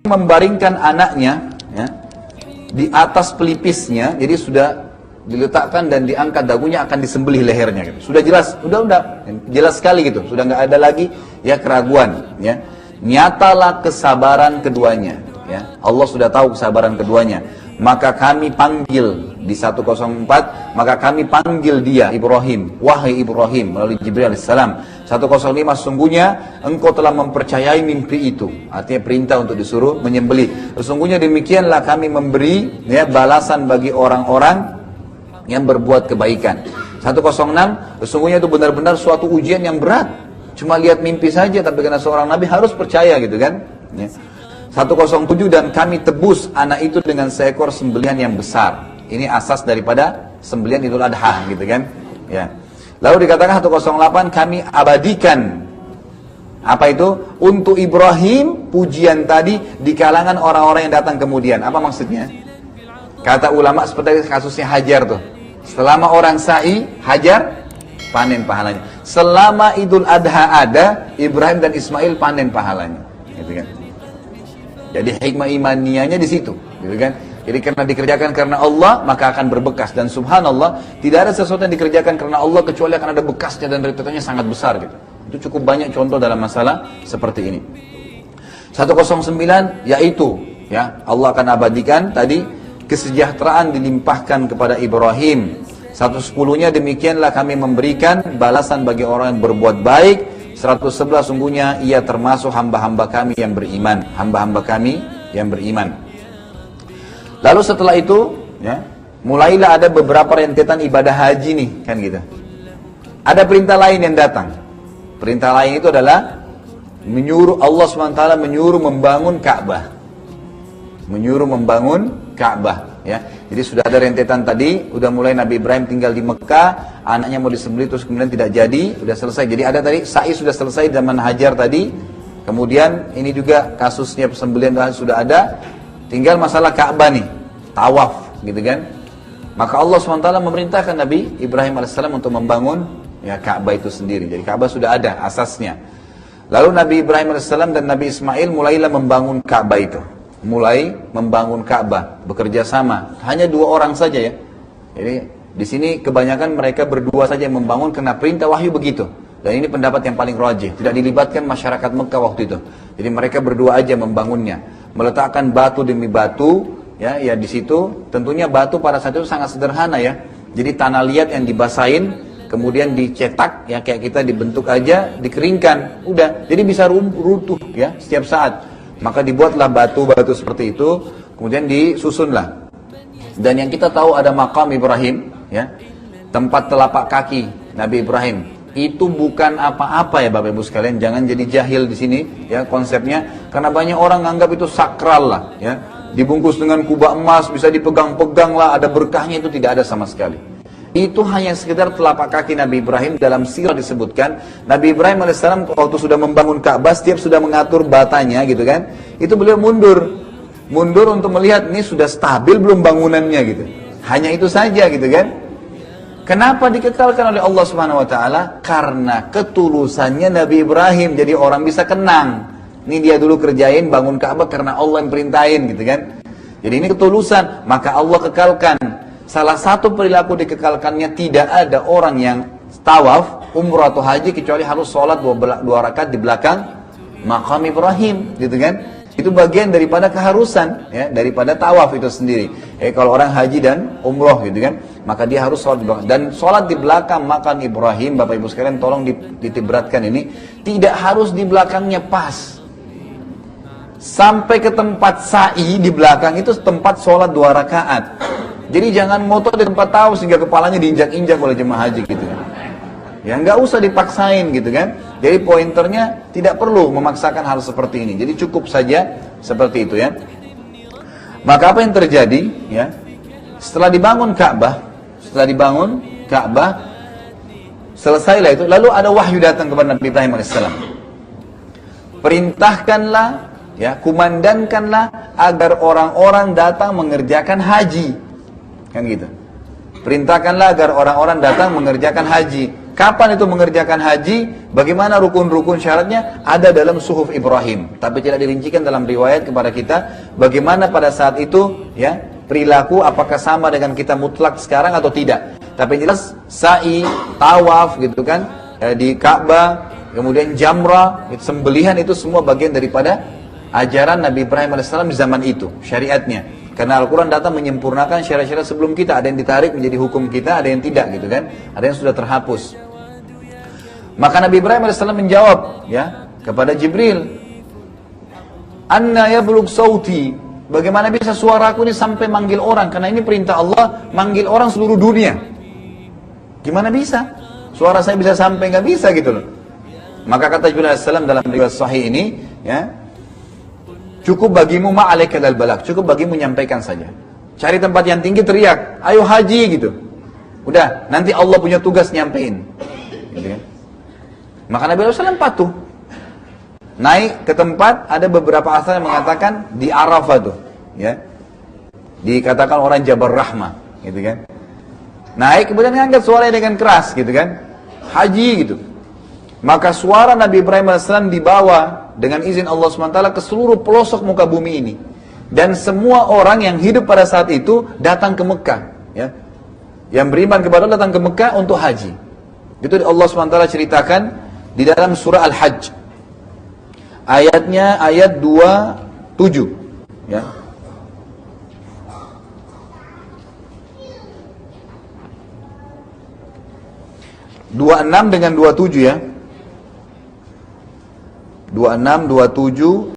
Membaringkan anaknya ya, di atas pelipisnya, jadi sudah diletakkan dan diangkat dagunya, akan disembelih lehernya gitu. Sudah jelas, udah jelas sekali gitu, sudah nggak ada lagi ya keraguan ya. Nyatalah kesabaran keduanya ya. Allah sudah tahu kesabaran keduanya. Maka kami panggil di 104, maka kami panggil dia Ibrahim, wahai Ibrahim, melalui Jibril alaihissalam. 105, sesungguhnya engkau telah mempercayai mimpi itu, artinya perintah untuk disuruh menyembelih. Sesungguhnya demikianlah kami memberi ya balasan bagi orang-orang yang berbuat kebaikan. 106, sesungguhnya itu benar-benar suatu ujian yang berat. Cuma lihat mimpi saja, tapi karena seorang nabi harus percaya gitu kan ya. 107, dan kami tebus anak itu dengan seekor sembelihan yang besar. Ini asas daripada sembelihan Idul Adha gitu kan ya. Lalu dikatakan 108, kami abadikan apa itu untuk Ibrahim pujian tadi di kalangan orang-orang yang datang kemudian. Apa maksudnya? Kata ulama seperti kasusnya Hajar tuh, selama orang sa'i Hajar panen pahalanya, selama Idul Adha ada Ibrahim dan Ismail panen pahalanya gitu kan. Jadi hikmah imaniannya di situ, gitu kan? Jadi karena dikerjakan karena Allah, maka akan berbekas. Dan subhanallah, tidak ada sesuatu yang dikerjakan karena Allah kecuali akan ada bekasnya dan rentetannya sangat besar gitu. Itu cukup banyak contoh dalam masalah seperti ini. 109 yaitu ya, Allah akan abadikan tadi kesejahteraan dilimpahkan kepada Ibrahim. 110-nya demikianlah kami memberikan balasan bagi orang yang berbuat baik. 111, sungguhnya ia termasuk hamba-hamba kami yang beriman, hamba-hamba kami yang beriman. Lalu setelah itu ya, mulailah ada beberapa rentetan ibadah haji nih kan gitu. Ada perintah lain yang datang. Perintah lain itu adalah menyuruh Allah SWT menyuruh membangun Ka'bah. Menyuruh membangun Ka'bah ya. Jadi sudah ada rentetan tadi, udah mulai Nabi Ibrahim tinggal di Mekah, anaknya mau disembelih terus kemudian tidak jadi, sudah selesai. Jadi ada tadi sa'i sudah selesai zaman Hajar tadi. Kemudian ini juga kasusnya persembelihan sudah ada. Tinggal masalah Ka'bah nih, tawaf gitu kan. Maka Allah SWT memerintahkan Nabi Ibrahim AS untuk membangun ya Ka'bah itu sendiri. Jadi Ka'bah sudah ada asasnya. Lalu Nabi Ibrahim AS dan Nabi Ismail mulailah membangun Ka'bah itu. Mulai membangun Ka'bah, bekerja sama. Hanya 2 orang saja ya. Jadi di sini kebanyakan mereka berdua saja yang membangun karena perintah wahyu begitu. Dan ini pendapat yang paling rajih. Tidak dilibatkan masyarakat Mekah waktu itu. Jadi mereka berdua aja membangunnya. Meletakkan batu demi batu, ya di situ. Tentunya batu pada saat itu sangat sederhana ya. Jadi tanah liat yang dibasahin, kemudian dicetak, ya kayak kita dibentuk aja, dikeringkan, udah. Jadi bisa runtuh ya setiap saat. Maka dibuatlah batu-batu seperti itu, kemudian disusunlah. Dan yang kita tahu ada makam Ibrahim, ya, tempat telapak kaki Nabi Ibrahim. Itu bukan apa-apa ya Bapak Ibu sekalian, jangan jadi jahil di sini ya konsepnya, karena banyak orang menganggap itu sakral lah, ya. Dibungkus dengan kubah emas, bisa dipegang-pegang lah, ada berkahnya, itu tidak ada sama sekali. Itu hanya sekedar telapak kaki Nabi Ibrahim. Dalam sirah disebutkan Nabi Ibrahim AS waktu sudah membangun Ka'bah, setiap sudah mengatur batanya gitu kan, itu beliau mundur untuk melihat ini sudah stabil belum bangunannya gitu. Hanya itu saja gitu kan. Kenapa dikekalkan oleh Allah Subhanahu Wa Taala? Karena ketulusannya Nabi Ibrahim. Jadi orang bisa kenang, ini dia dulu kerjain bangun Ka'bah karena Allah yang perintahin gitu kan. Jadi ini ketulusan, maka Allah kekalkan. Salah satu perilaku dikekalkannya, tidak ada orang yang tawaf, umrah atau haji kecuali harus sholat 2 rakaat di belakang makam Ibrahim, gitu kan? Itu bagian daripada keharusan, ya, daripada tawaf itu sendiri. Kalau orang haji dan umrah, gitu kan, maka dia harus sholat di belakang. Dan sholat di belakang makam Ibrahim, Bapak Ibu sekalian, tolong ditibratkan ini, tidak harus di belakangnya pas. Sampai ke tempat sa'i di belakang itu tempat sholat 2 rakaat. Jadi jangan motor di tempat tahu sehingga kepalanya diinjak-injak oleh jemaah haji gitu kan. Ya nggak usah dipaksain gitu kan. Jadi pointernya tidak perlu memaksakan hal seperti ini. Jadi cukup saja seperti itu ya. Maka apa yang terjadi ya? Setelah dibangun Ka'bah, selesailah itu, lalu ada wahyu datang kepada Nabi Ibrahim AS. Perintahkanlah ya, kumandankanlah agar orang-orang datang mengerjakan haji. Kan gitu. perintahkanlah agar orang-orang datang mengerjakan haji. Kapan itu mengerjakan haji? Bagaimana rukun-rukun syaratnya? Ada dalam Suhuf Ibrahim, tapi tidak dirincikan dalam riwayat kepada kita. Bagaimana pada saat itu, ya, perilaku apakah sama dengan kita mutlak sekarang atau tidak? Tapi jelas sa'i, tawaf, gitu kan, di Ka'bah, kemudian jamrah, sembelihan itu semua bagian daripada ajaran Nabi Ibrahim alaihissalam di zaman itu, syariatnya. Karena Al-Quran datang menyempurnakan syariat-syariat sebelum kita. Ada yang ditarik menjadi hukum kita, ada yang tidak, gitu kan. Ada yang sudah terhapus. Maka Nabi Ibrahim alaihissalam menjawab, ya, kepada Jibril, "Anna yablugh sauti." Bagaimana bisa suaraku ini sampai manggil orang? Karena ini perintah Allah, manggil orang seluruh dunia. Gimana bisa? Suara saya bisa sampai, nggak bisa gitu loh. Maka kata Jibril alaihissalam dalam riwayat sahih ini, ya, cukup bagimu ma'alaika dal balagh, cukup bagimu menyampaikan saja. Cari tempat yang tinggi, teriak, ayo haji gitu. Udah, nanti Allah punya tugas nyampein. Gitu kan? Maka Nabi SAW patuh. Naik ke tempat, ada beberapa asal yang mengatakan di Arafah tuh, ya. Dikatakan orang Jabal Rahmah, gitu kan. Naik kemudian ngangkat suaranya dengan keras, gitu kan. Haji gitu. Maka suara Nabi Ibrahim AS dibawa dengan izin Allah SWT ke seluruh pelosok muka bumi ini. Dan semua orang yang hidup pada saat itu datang ke Mekah, ya. Yang beriman kepada Allah datang ke Mekah untuk haji. Itu Allah SWT ceritakan di dalam surah Al-Hajj. Ayatnya ayat 27, ya. Dua 26 dengan 27, ya. 26, 27